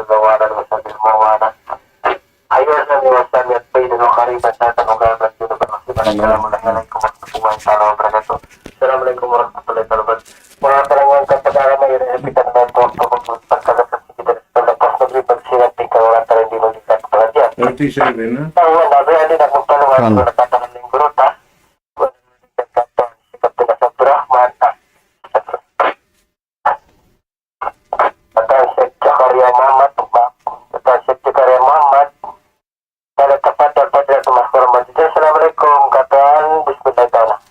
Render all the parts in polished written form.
gawaran mo sa bilmawana. Ayos na niwasan at pwede mo kariban sa tanong gabat yun na Assalamualaikum warahmatullahi wabarakatuh. Assalamualaikum warahmatullahi wabarakatuh. Mga karangan kapag-ara may repitan na ito ang pagkagasat sa kita sa lapas na gripag sirat di ka wala tayo di mag-ikat pa dyan. 37 na? Tawa na, kaya din akong talungan ko nakatakan ng gruta. Sikap na sa Brahman. Atasya Jakaria Muhammad. Atasya Jakaria Muhammad. Para kepada Mas Korban. Assalamualaikum kataan. Bismillahirrahmanirrahim.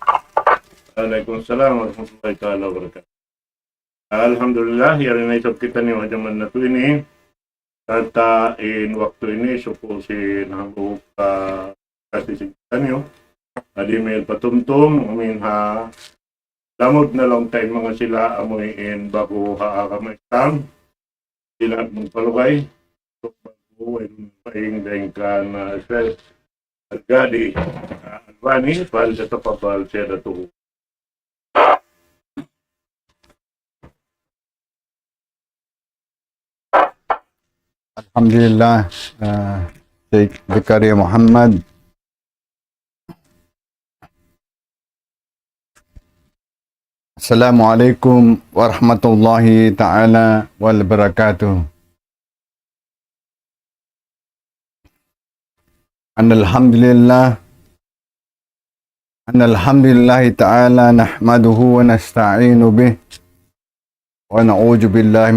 Waalaikumsalam warahmatullahi wabarakatuh. Alhamdulillah, yari na isap kita ni wajaman na ito ini. At in waktu ini, supo si nabuk kasi si kita niyo. Adi may patumtum, umin ha. Lamod na long time mga sila amoy in bago haakama isang. Sila at magpalukay. So, bago ay paing daing ka na Israel. At gadi, alwani, pal sa tapapal siya datuho. Alhamdulillah, Sheikh Zakaria Muhammad. Assalamualaikum warahmatullahi ta'ala wabarakatuh. Alhamdulillah ta'ala nahmaduhu wa nasta'inu bih. ونعوذ بالله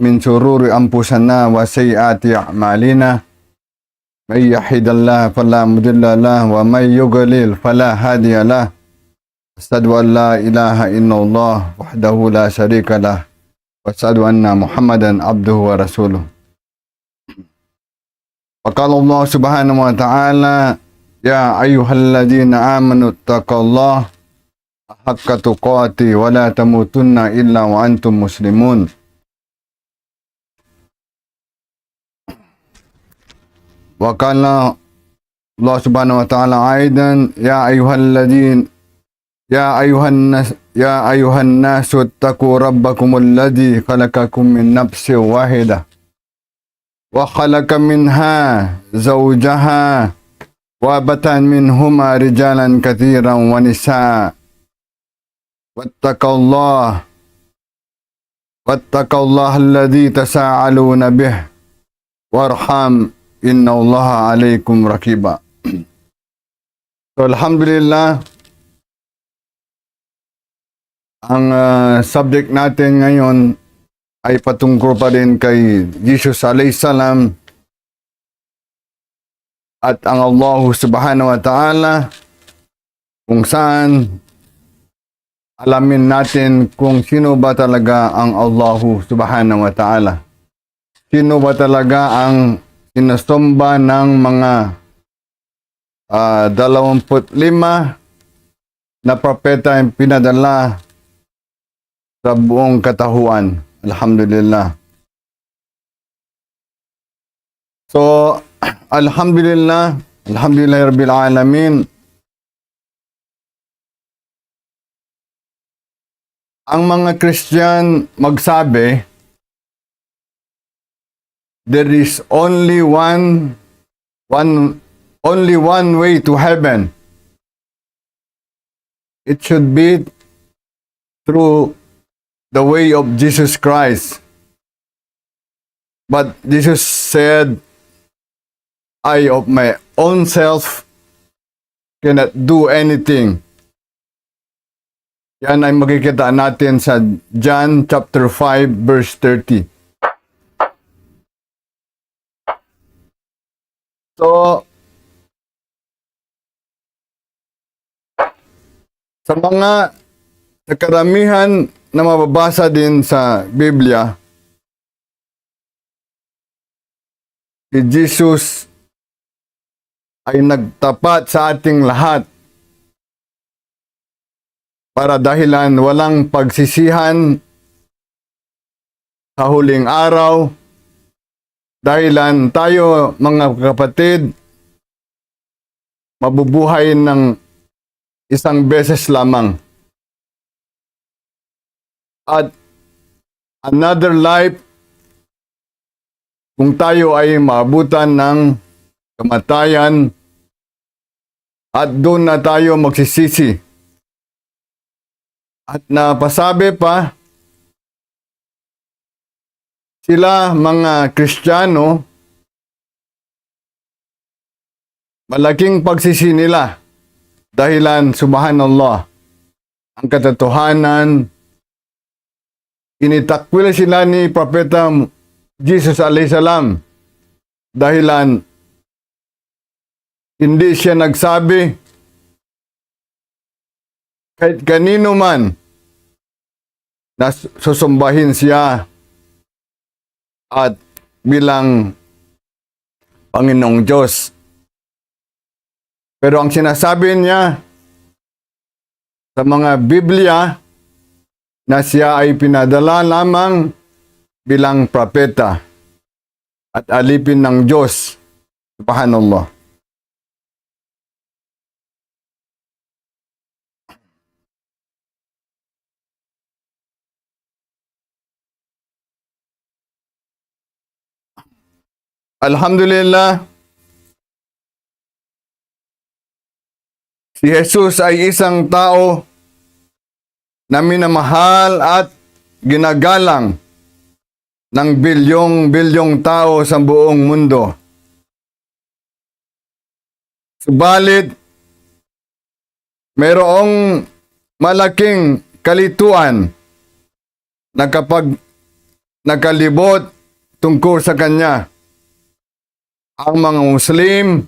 من شرور أنفسنا وسيئات أعمالنا من يهد الله فلا مضل له ومن يضلل فلا هادي له أشهد أن لا إله إلا الله وحده لا شريك له وأشهد أن محمدا عبده ورسوله. وقال الله سبحانه وتعالى يا أيها الذين آمنوا اتقوا الله حق تقاته ولا تموتن إلا وأنتم مسلمون. وقال الله سبحانه وتعالى أيضا يا أيها الناس اتقوا ربكم الذي خلقكم من نفس واحدة وخلق منها زوجها وبث منهما رجالا كثيرا ونساء واتقوا الله الذي تساءلون به وارحم إن الله عليكم رقيبا. So, alhamdulillah, ang subject natin ngayon ay patungkol pa rin kay Jesus alayhi salam at ang Allah subhanahu wa ta'ala, kung saan alamin natin kung sino ba talaga ang Allah subhanahu wa ta'ala. Sino ba talaga ang sinasamba ng mga 25 na propeta ang pinadala sa buong katahuan. Alhamdulillah. So, alhamdulillah rabbil alamin. Ang mga Christian magsabi, there is only one way to heaven. It should be through the way of Jesus Christ. But Jesus said, I of my own self cannot do anything. Yan ay makikita natin sa John chapter 5 verse 30. So, sa mga karamihan na mababasa din sa Biblia, si Jesus ay nagtapat sa ating lahat para dahilan walang pagsisihan sa huling araw, dahilan tayo mga kapatid mabubuhay ng isang beses lamang. At another life kung tayo ay maabutan ng kamatayan at doon na tayo magsisisi. At napasabi pa, sila mga Kristiyano, malaking pagsisi nila dahilan subhanallah ang katotohanan. Initakwil sila ni Propeta Jesus alayhi salam dahilan hindi siya nagsabi kahit kanino man na susumbahin siya at bilang Panginoong Diyos. Pero ang sinasabi niya sa mga Biblia na siya ay pinadala lamang bilang propeta at alipin ng Diyos. Subhanallah. Alhamdulillah, si Jesus ay isang tao na minamahal at ginagalang ng bilyong-bilyong tao sa buong mundo. Subalit, mayroong malaking kalituan na kapag nakalibot tungkol sa Kanya, ang mga Muslim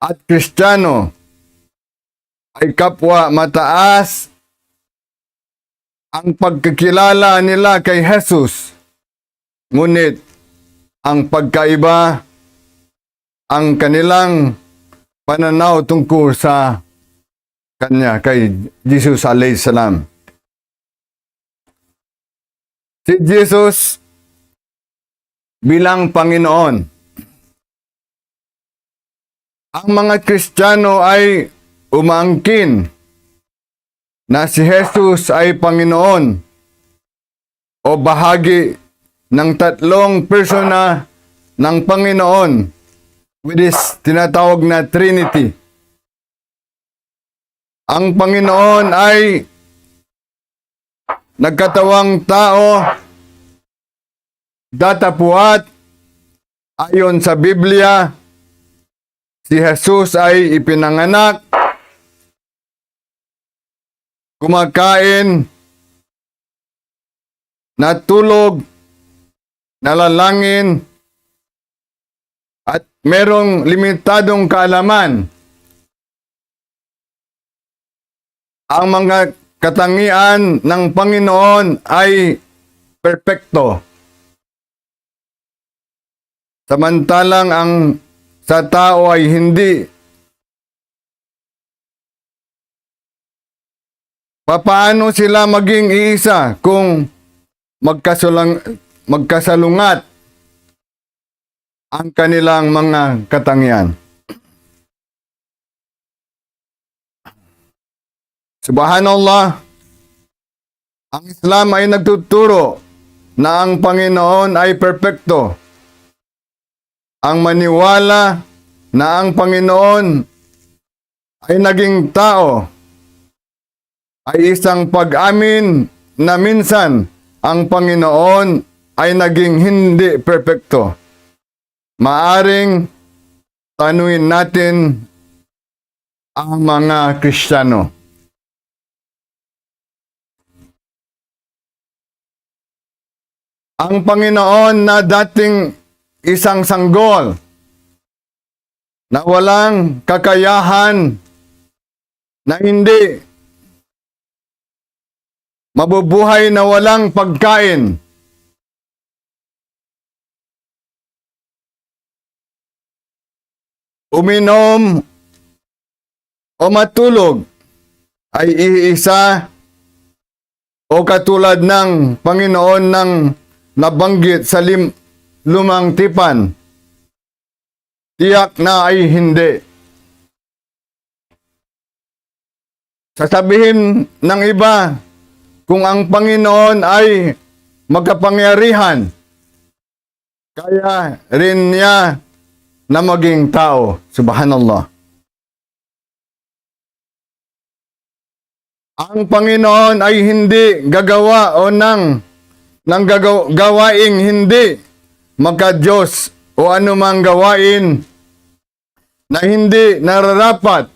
at Kristiyano ay kapwa mataas ang pagkakilala nila kay Jesus. Ngunit ang pagkaiba ang kanilang pananaw tungkol sa Kanya, kay Jesus alayhi salam. Si Jesus bilang Panginoon, ang mga Kristiyano ay umangkin na si Jesus ay Panginoon o bahagi ng tatlong persona ng Panginoon, which is tinatawag na Trinity. Ang Panginoon ay nagkatawang tao, datapuat, ayon sa Biblia. Si Jesus ay ipinanganak, kumakain, natulog, nalalangin, at merong limitadong kaalaman. Ang mga katangian ng Panginoon ay perpekto. Samantalang ang sa tao ay hindi. Papaano sila maging iisa kung magkasalungat ang kanilang mga katangian? Subhanallah, ang Islam ay nagtuturo na ang Panginoon ay perpekto. Ang maniwala na ang Panginoon ay naging tao ay isang pag-amin na minsan ang Panginoon ay naging hindi perpekto. Maaring tanuin natin ang mga Kristiyano. Ang Panginoon na dating isang sanggol na walang kakayahan, na hindi mabubuhay na walang pagkain, uminom o matulog, ay iisa o katulad ng Panginoon ng nabanggit sa lumang tipan? Tiyak na ay hindi. Sasabihin ng iba, kung ang Panginoon ay magkapangyarihan, kaya rin niya na maging tao. Subhanallah. Ang Panginoon ay hindi gagawa o gawaing hindi magka-Diyos o anumang gawain na hindi nararapat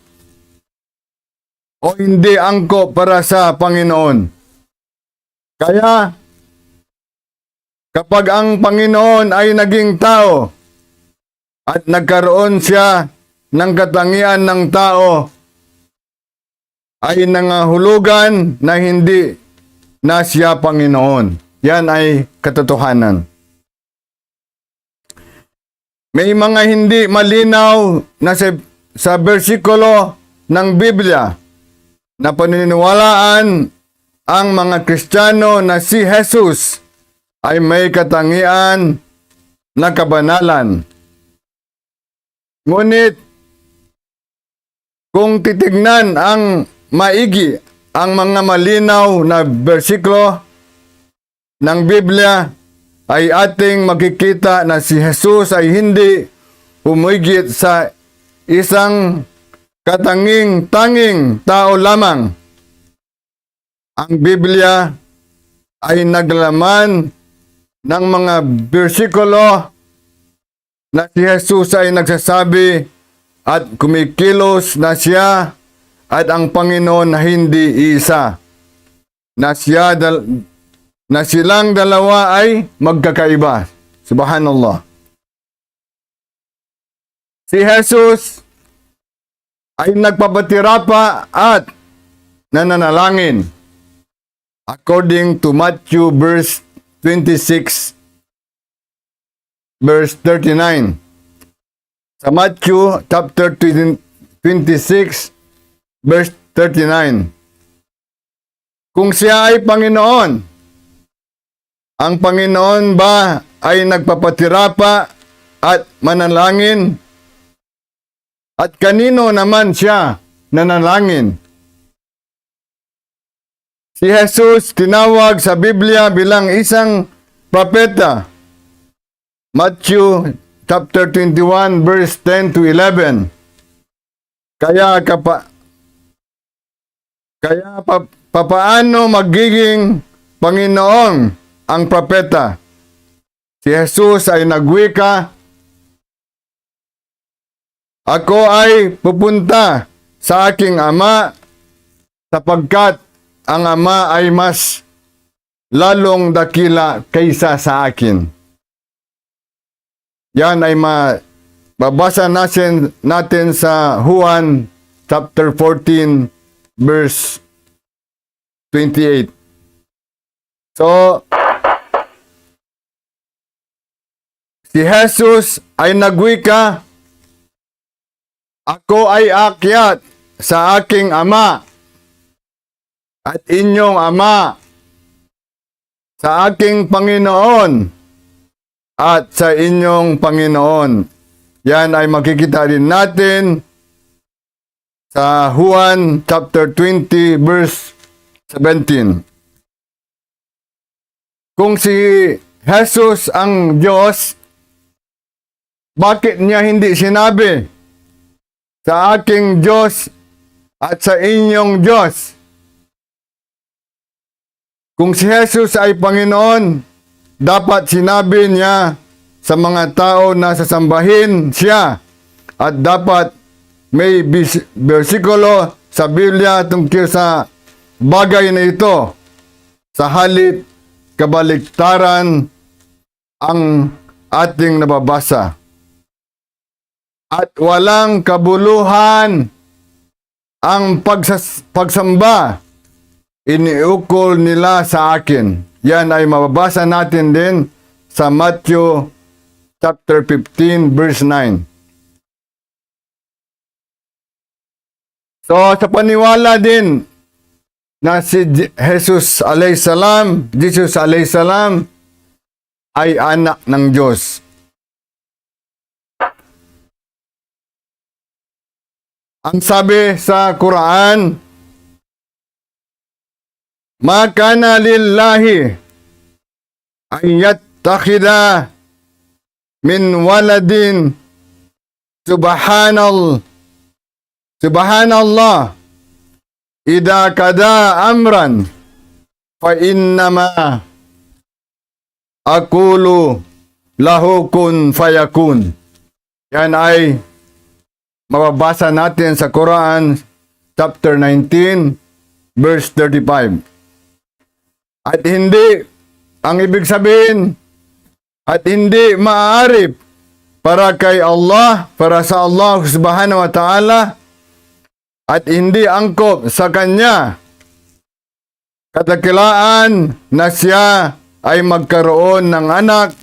o hindi angkop para sa Panginoon. Kaya, kapag ang Panginoon ay naging tao at nagkaroon siya ng katangian ng tao, ay nangahulugan na hindi na siya Panginoon. Yan ay katotohanan. May mga hindi malinaw na sa bersikulo ng Biblia na paniniwalaan ang mga Kristiyano na si Jesus ay may katangian na kabanalan. Ngunit, kung titignan ang maigi ang mga malinaw na bersikulo ng Biblia, ay ating makikita na si Jesus ay hindi humigit sa isang katanging-tanging tao lamang. Ang Biblia ay naglaman ng mga bersikulo na si Jesus ay nagsasabi at kumikilos na siya at ang Panginoon na hindi isa. Na silang dalawa ay magkakaiba. Subhanallah. Si Jesus ay nagpapatirapa at nananalangin. According to Matthew verse 26, verse 39. Sa Matthew chapter 26, verse 39. Kung siya ay Panginoon, ang Panginoon ba ay nagpapatirapa at manalangin? At kanino naman siya nanalangin? Si Jesus tinawag sa Biblia bilang isang propeta. Matthew chapter 21 verse 10 to 11. Papaano magiging Panginoon ang propeta? Si Jesus ay nagwika, ako ay pupunta sa aking Ama sapagkat ang Ama ay mas lalong dakila kaysa sa akin. Yan ay mababasa natin sa Juan chapter 14 verse 28. So, si Jesus ay nagwika, ako ay akyat sa aking Ama at inyong Ama, sa aking Panginoon at sa inyong Panginoon. Yan ay makikita rin natin sa Juan chapter 20 verse 17. Kung si Jesus ang Diyos, bakit niya hindi sinabi sa aking Diyos at sa inyong Diyos? Kung si Jesus ay Panginoon, dapat sinabi niya sa mga tao na sasambahin siya at dapat may bersikulo sa Biblia tungkol sa bagay na ito. Sa halip, kabaliktaran ang ating nababasa. At walang kabuluhan ang pagsamba, iniukol nila sa akin. Yan ay mababasa natin din sa Matthew chapter 15 verse 9. So sa paniwala din na si Jesus alayhisalam ay anak ng Diyos. Ang sabi sa Quran, ma kana lillahi ay yattakhidha min waladin subhanallah idza kada amran fa innama aqulu lahu kun fayakun. Yan ay mababasa natin sa Quran chapter 19 verse 35. At hindi ang ibig sabihin at hindi maaari para kay Allah, para sa Allah subhanahu wa ta'ala, at hindi angkop sa Kanya kadakilaan na siya ay magkaroon ng anak,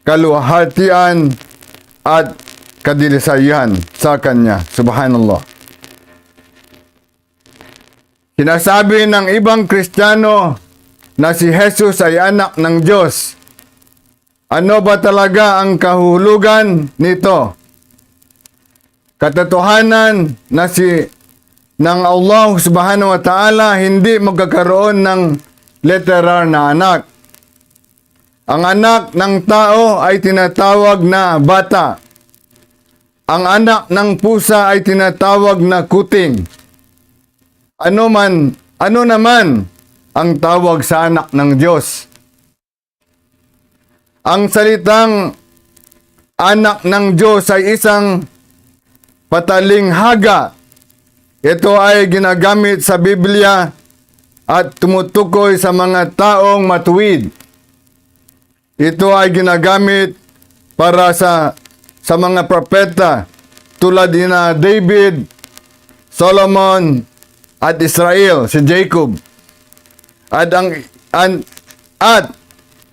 kaluwalhatian at kadilisayan sa Kanya. Subhanallah. Sinasabi ng ibang Kristiyano na si Jesus ay anak ng Diyos. Ano ba talaga ang kahulugan nito? Katotohanan na ng Allah subhanahu wa ta'ala hindi magkakaroon ng literal na anak. Ang anak ng tao ay tinatawag na bata. Ang anak ng pusa ay tinatawag na kuting. Ano naman ang tawag sa anak ng Diyos? Ang salitang anak ng Diyos ay isang patalinghaga. Ito ay ginagamit sa Biblia at tumutukoy sa mga taong matuwid. Ito ay ginagamit para sa mga propeta tulad ni David, Solomon, at Israel, si Jacob. At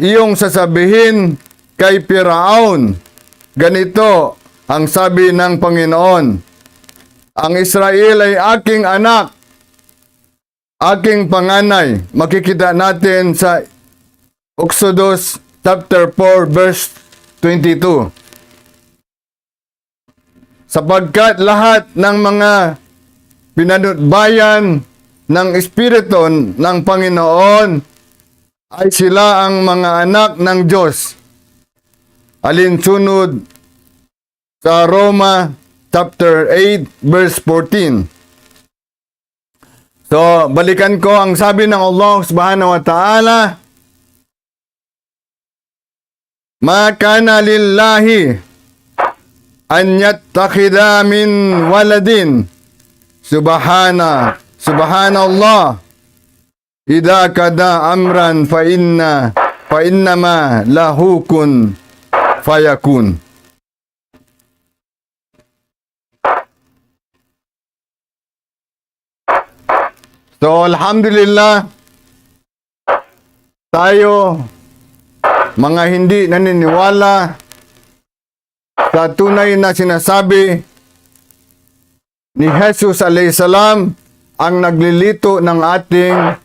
iyong sasabihin kay Firaun, ganito ang sabi ng Panginoon, ang Israel ay aking anak, aking panganay. Makikita natin sa Exodus chapter 4 verse 22. Sapagkat lahat ng mga pinanutbayan ng Espiritu ng Panginoon ay sila ang mga anak ng Diyos. Alinsunod sa Roma chapter 8 verse 14. So, balikan ko ang sabi ng Allah subhanahu wa ta'ala, ma kana lillahi an yattakhidha min waladin subhanallah idza kada amran fa innama lahu kun fayakun. So alhamdulillah, tayo mga hindi naniniwala sa tunay na sinasabi ni Jesus alayhisalam ang naglilito ng ating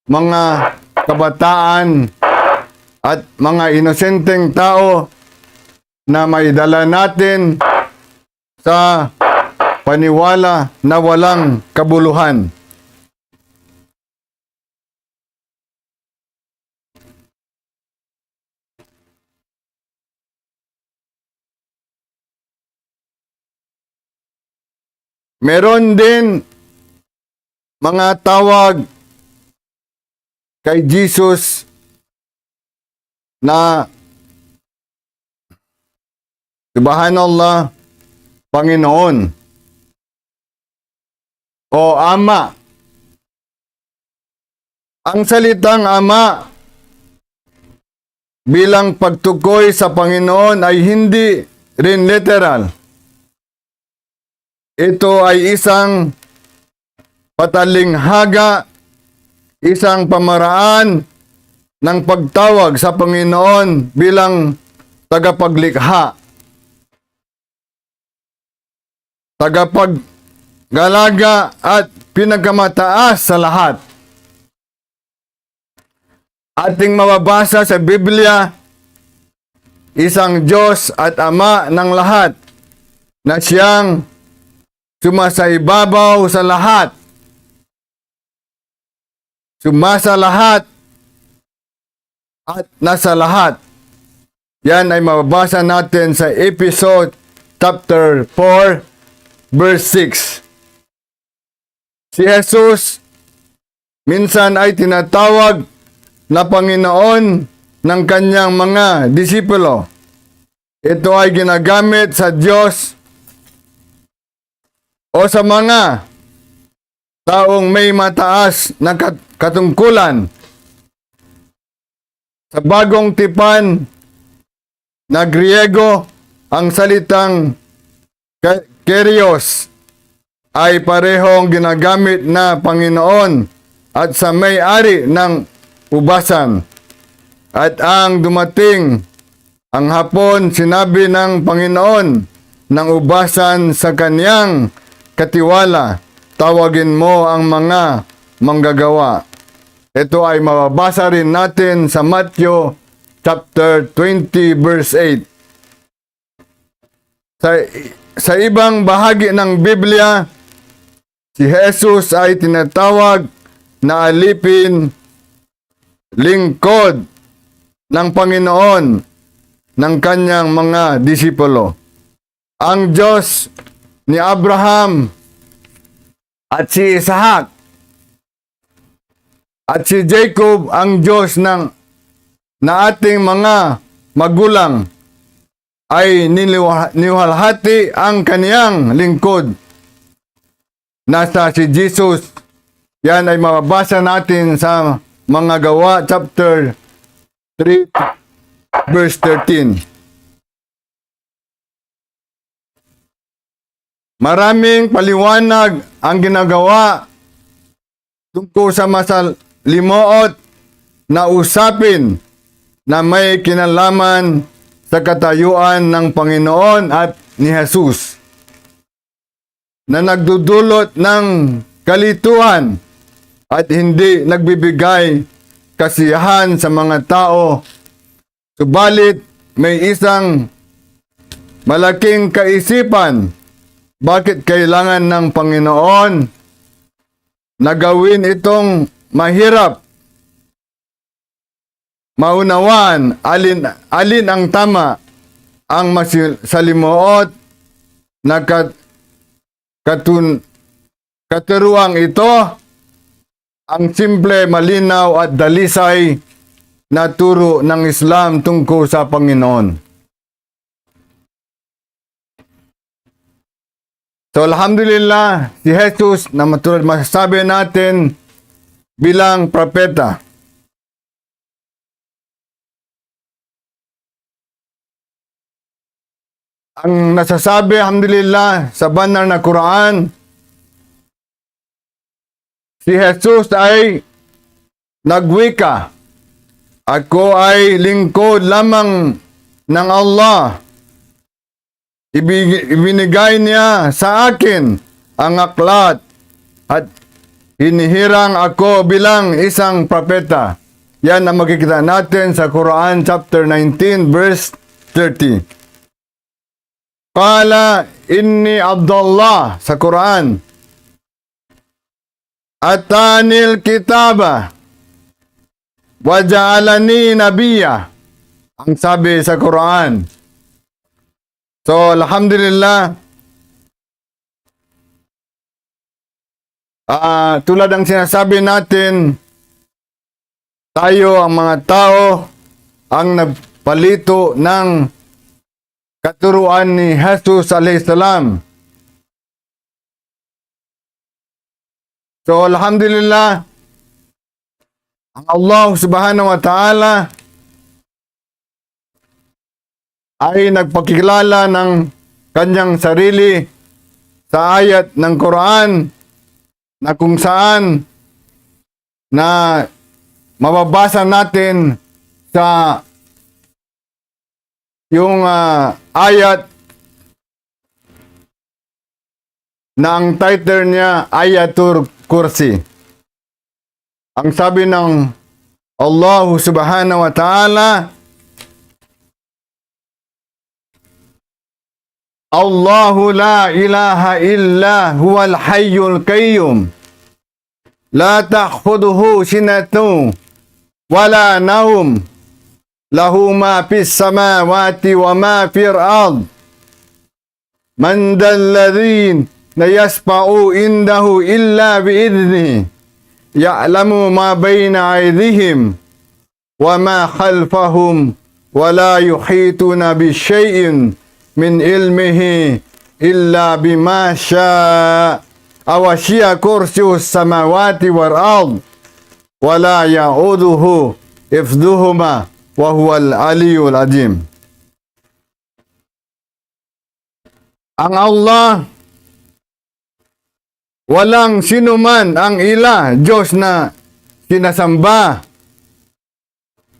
mga kabataan at mga inosenteng tao na maidala natin sa paniwala na walang kabuluhan. Meron din mga tawag kay Jesus na Subhanallah, Panginoon o Ama. Ang salitang Ama bilang pagtukoy sa Panginoon ay hindi rin literal. Ito ay isang patalinghaga, isang pamaraan ng pagtawag sa Panginoon bilang tagapaglikha, tagapaggalaga at pinakamataas sa lahat. Ating mababasa sa Biblia, isang Diyos at Ama ng lahat na siyang sumasaibabaw sa lahat, sumasa lahat at nasa lahat. Yan ay mababasa natin sa episode chapter 4 verse 6. Si Jesus minsan ay tinatawag na Panginoon ng kanyang mga disipulo. Ito ay ginagamit sa Diyos o sa mga taong may mataas na katungkulan. Sa bagong tipan na Griego, ang salitang Kyrios ay parehong ginagamit na Panginoon at sa may-ari ng ubasan. At ang dumating ang hapon, sinabi ng Panginoon ng ubasan sa kaniyang katiwala, tawagin mo ang mga manggagawa. Ito ay mababasa rin natin sa Matthew chapter 20 verse 8. Sa ibang bahagi ng Biblia, si Jesus ay tinatawag na alipin, lingkod ng Panginoon ng kanyang mga disipulo. Ang Diyos ni Abraham at si Isaac at si Jacob, ang Diyos na ating mga magulang, ay niwalhati ang kaniyang lingkod. Nasa si Jesus. Yan ay mababasa natin sa mga Gawa chapter 3 verse 13. Maraming paliwanag ang ginagawa tungkol sa masalimuot na usapin na may kinalaman sa katayuan ng Panginoon at ni Jesus, na nagdudulot ng kalituhan at hindi nagbibigay kasiyahan sa mga tao. Subalit may isang malaking kaisipan bakit kailangan ng Panginoon na gawin itong mahirap maunawaan alin ang tama, ang masalimuot na katuruang ito, ang simple, malinaw at dalisay na turo ng Islam tungkol sa Panginoon. So alhamdulillah, si Jesus na matulad masasabi natin bilang propeta. Ang nasasabi, alhamdulillah, sa banal na Quran, si Jesus ay nagwika, ako ay lingkod lamang ng Allah. Ibinigay niya sa akin ang aklat at hinihirang ako bilang isang propeta. Yan ang makikita natin sa Quran chapter 19 verse 30. Qala inni Abdullah sa Quran. Atanil kitaba wa ja'alani nabiyya. Ang sabi sa Quran. So, alhamdulillah, tulad ng sinasabi natin, tayo ang mga tao ang nagpalito ng katuruan ni Jesus alayhis salam. So, alhamdulillah, ang Allah subhanahu wa ta'ala ay nagpakilala ng kanyang sarili sa ayat ng Quran na kung saan na mababasa natin sa yung ayat na ang title niya Ayatul Kursi. Ang sabi ng Allah subhanahu wa ta'ala, Allahu la ilaha illa huwal hayyul qayyum la ta'khudhuhu sinatun wala naum lahu ma fis samawati wa ma fil ard. Man dalladhin la yasfa'u indahu illa bi'idhnihi. Ya'lamu ma bayna aydihim wa ma khalfahum wa la yuhituna bi syai'in min ilmihi illa bima syaa. Awasya kursiyyus samawati wal ard wa la ya'uduhu hifdhuhuma wa huwal aliyyul azim. Ang Allah, walang sinuman ang ila, Diyos na sinasamba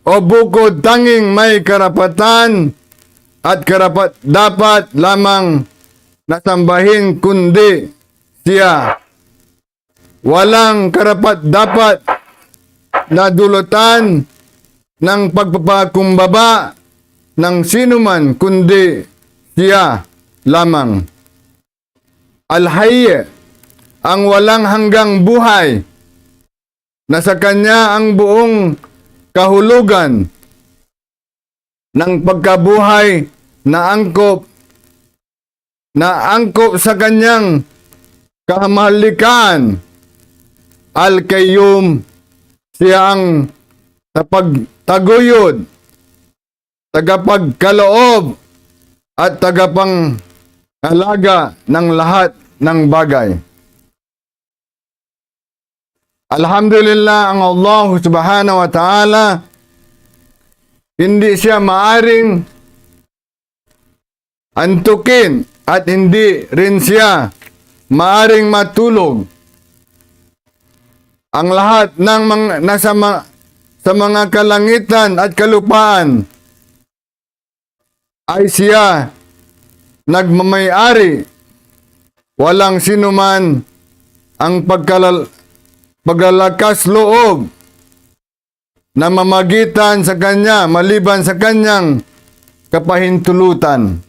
o bukod tanging may karapatan at dapat lamang nasambahin kundi siya. Walang karapat-dapat na dulutan ng pagpapakumbaba ng sinuman kundi siya lamang. Al-Hayy, ang walang hanggang buhay, na sa kanya ang buong kahulugan ng pagkabuhay na angkop sa kanyang kamahalikan. Al-Qayyum, siya ang tapagtaguyod, tagapagkaloob at tagapanghalaga ng lahat ng bagay. Alhamdulillah, ang Allah subhanahu wa ta'ala, hindi siya maaring antukin at hindi rin siya maaring matulog. Ang lahat ng sa mga kalangitan at kalupaan ay siya nagmamayari. Walang sinuman ang paglalakas loob na mamagitan sa kanya maliban sa kanyang kapahintulutan.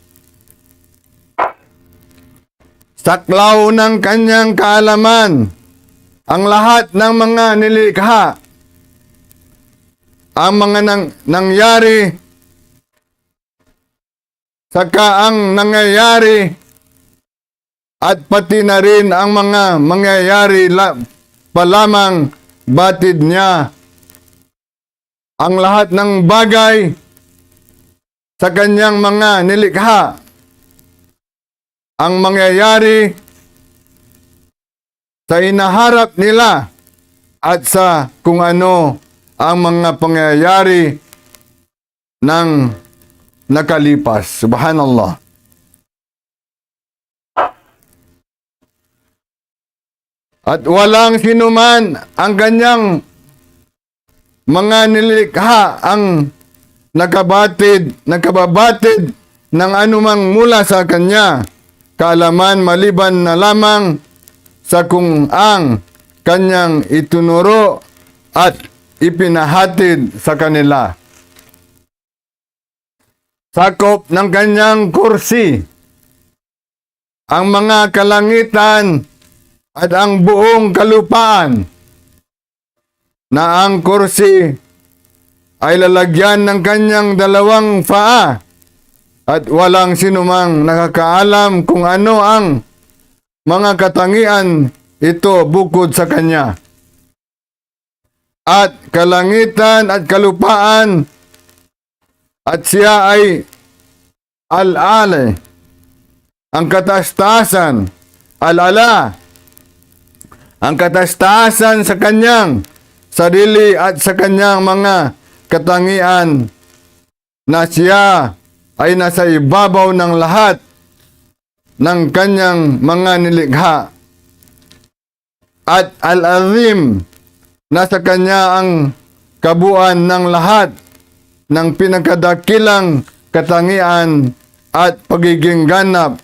Saklaw ng kanyang kaalaman ang lahat ng mga nilikha, ang mga nangyari, saka ang nangyayari, at pati na rin ang mga mangyayari pa lamang batid niya. Ang lahat ng bagay sa kanyang mga nilikha, ang mangyayari sa inaharap nila at sa kung ano ang mga pangyayari ng nakalipas. Subhanallah. At walang sinuman ang kanyang mga nilikha ang nakababatid ng anumang mula sa kanya kaalaman maliban na lamang sa kung ang kanyang itunuro at ipinahatid sa kanila. Sakop ng kanyang kursi ang mga kalangitan at ang buong kalupaan, na ang kursi ay lalagyan ng kanyang dalawang paa at walang sinumang nakakaalam kung ano ang mga katangian ito bukod sa kanya. At kalangitan at kalupaan at siya ay al-ale, ang katastasan, al-ala, ang katastasan sa kanyang sarili at sa kanyang mga katangian, na siya ay nasa ibabaw ng lahat ng kanyang mga nilikha. At al-azim, nasa kanya ang kabuuan ng lahat ng pinakadakilang katangian at pagiging ganap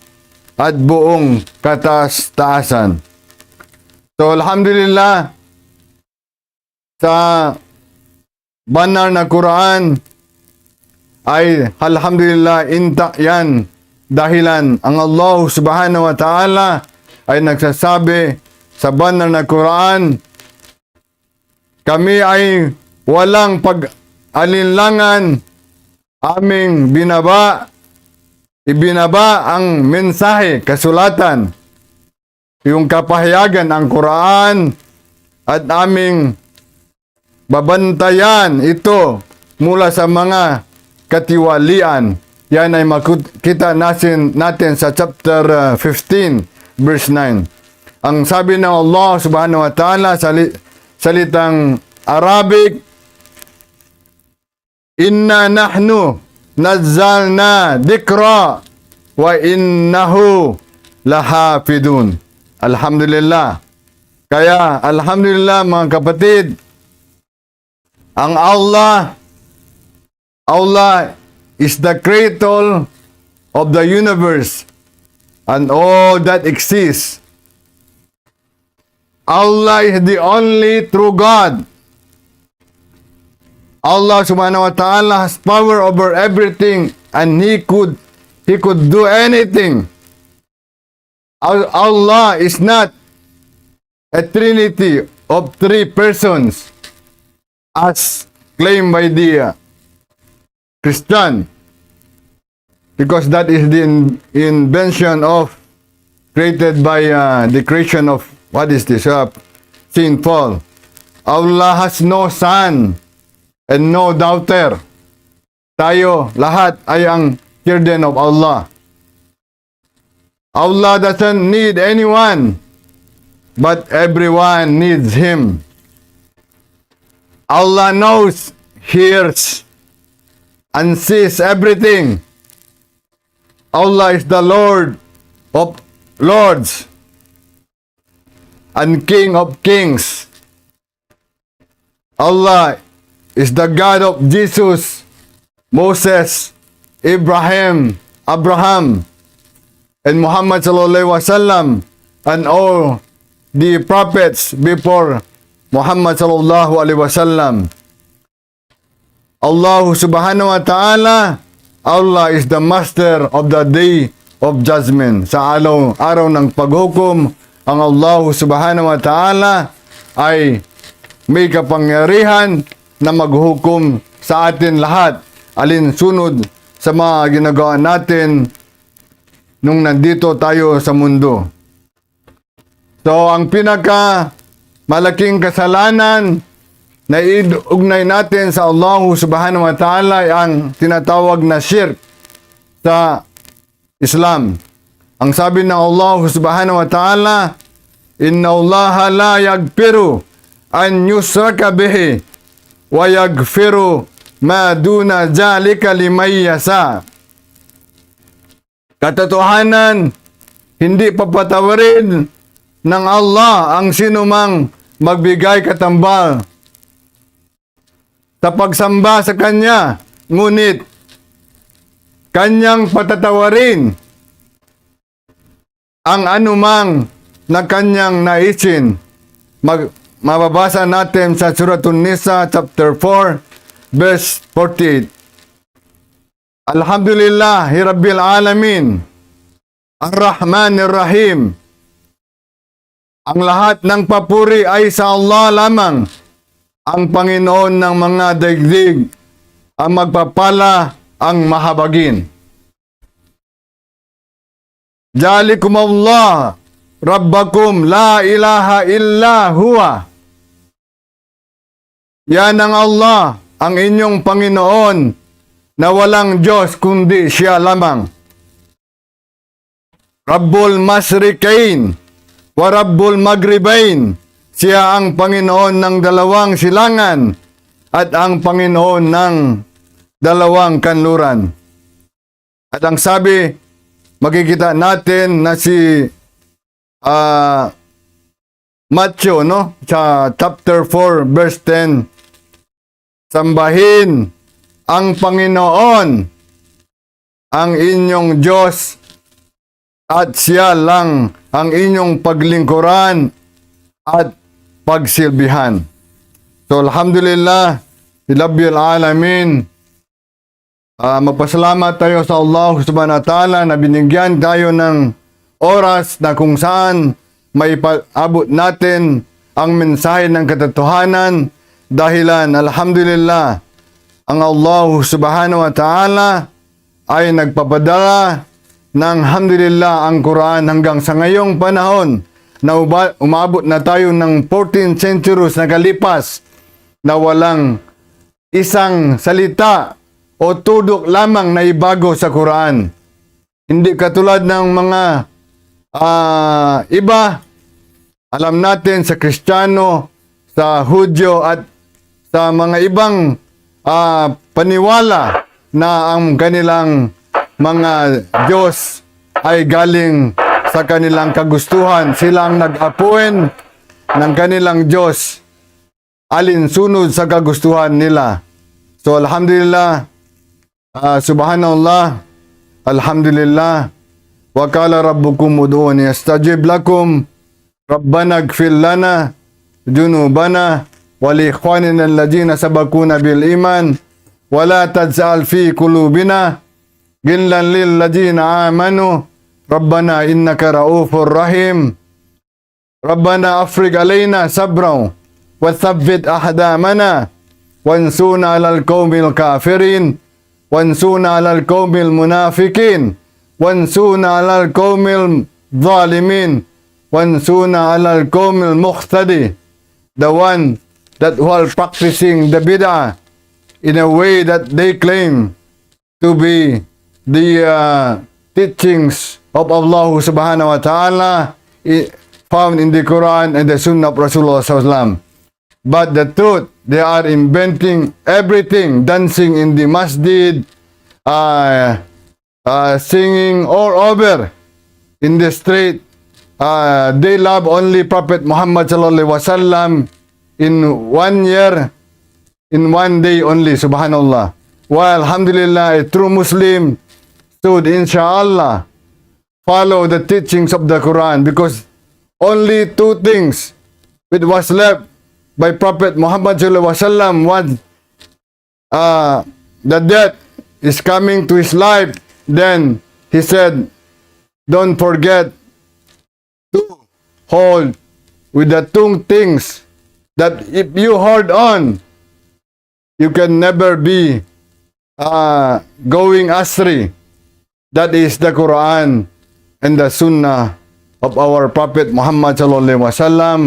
at buong katastasan. So, alhamdulillah, sa banal na Quran ay alhamdulillah intak yan, dahilan ang Allah subhanahu wa ta'ala ay nagsasabi sa banal na Quran, kami ay walang pag-alinlangan aming ibinaba ang mensahe, kasulatan, yung kapahayagan, ang Quran, at aming babantayan ito mula sa mga katiwalian. Yan ay makita natin sa chapter 15, verse 9. Ang sabi ng Allah subhanahu wa ta'ala, salitang Arabic, Inna nahnu nazzalna dikra wa innahu lahafidun. Alhamdulillah. Kaya, alhamdulillah mga kapatid, ang Allah is the creator of the universe and all that exists. Allah is the only true God. Allah subhanahu wa ta'ala has power over everything and He could do anything. Allah is not a trinity of three persons as claimed by the Christian, because that is the invention of created by the creation of what is this? Saint Paul. Allah has no son and no daughter. Tayo lahat ay ang children of Allah. Allah doesn't need anyone, but everyone needs Him. Allah knows, hears, and sees everything. Allah is the Lord of lords and King of kings. Allah is the God of Jesus, Moses, Abraham, and Muhammad sallallahu alaihi wasallam, and all the prophets before Muhammad sallallahu alaihi wasallam. Allah subhanahu wa ta'ala, Allah is the master of the day of judgment. Sa araw ng paghukom, ang Allah subhanahu wa ta'ala ay may kapangyarihan na maghukom sa atin lahat, alinsunod sa mga ginagawa natin nung nandito tayo sa mundo. So, ang pinaka malaking kasalanan na iugnay natin sa Allah subhanahu wa ta'ala ay ang tinatawag na shirk sa Islam. Ang sabi ng Allah subhanahu wa ta'ala, Inna Allah la yagfiru an yusraka bihi wa yagfiru ma duna zalika liman yasha. Katotohanan, hindi papatawarin ng Allah ang sinumang magbigay katambal sa pagsamba sa Kanya, ngunit Kanyang patatawarin ang anumang na Kanyang naisin. Mababasa natin sa Suratul Nisa chapter 4 verse 48. Alhamdulillahi Rabbil Alamin, Ar-Rahmanir Rahim. Ang lahat ng papuri ay sa Allah lamang, ang Panginoon ng mga daigdig, ang magpapala, ang mahabagin. Jalikum Allah, Rabbakum, la ilaha illa huwa. Yan ang Allah, ang inyong Panginoon, na walang Diyos kundi Siya lamang. Rabbul Masrikain, wa Rabbul Maghribain. Siya ang Panginoon ng dalawang silangan at ang Panginoon ng dalawang kanluran. At ang sabi, makikita natin na si Matthew, no? Sa chapter 4, verse 10, sambahin ang Panginoon, ang inyong Diyos, at Siya lang ang inyong paglingkuran at pagsilbihan. So, alhamdulillah, Rabbil Alamin, magpasalamat tayo sa Allah subhanahu wa ta'ala na binigyan tayo ng oras na kung saan may abot natin ang mensahe ng katotohanan, dahilan, alhamdulillah, ang Allah subhanahu wa ta'ala ay nagpapadala ng alhamdulillah ang Quran hanggang sa ngayong panahon na umabot na tayo ng 14 centuries na kalipas na walang isang salita o tudok lamang na ibago sa Quran. Hindi katulad ng mga iba. Alam natin sa Kristiyano, sa Hudyo at sa mga ibang paniwala na ang kanilang mga Diyos ay galing sa kanilang kagustuhan. Silang nag-appoint ng kanilang Diyos alinsunod sa kagustuhan nila. So alhamdulillah, subhanallah, alhamdulillah, wa qala rabbukum ud'uni astajib lakum, rabbana ighfir lana junubana wa li ikhwanina alladhina sabaquna bil iman wa la taj'al fi qulubina ghillan lil ladzina amanu rabbana innaka ra'ufur rahim. Rabbana afrigh alaina sabran wa thabbit ahdamana wansuna 'alal qaumil kafirin wansuna 'alal qaumil munafiqin wansuna 'alal qaumil zalimin wansuna 'alal qaumil muqtadi, the one that while practicing the bid'ah in a way that they claim to be the teachings of Allah subhanahu wa ta'ala found in the Quran and the Sunnah of Rasulullah sallallahu alaihi wasallam. But the truth, they are inventing everything, dancing in the masjid, singing all over in the street. They love only Prophet Muhammad sallallahu alaihi wasallam in 1 year, in 1 day only, subhanallah. While alhamdulillah, a true Muslim should inshallah follow the teachings of the Quran, because only 2 things which was left by Prophet Muhammad sallallahu alaihi wasallam was the death is coming to his life. Then he said, don't forget to hold with the 2 things that if you hold on, you can never be going astray. That is the Quran and the Sunnah of our Prophet Muhammad sallallahu alaihi wasallam.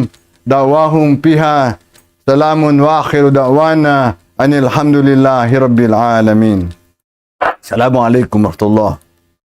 Dawahum piha salamun wa akhiru da'wana anil hamdulillahi rabbil alamin. Assalamualaikum warahmatullahi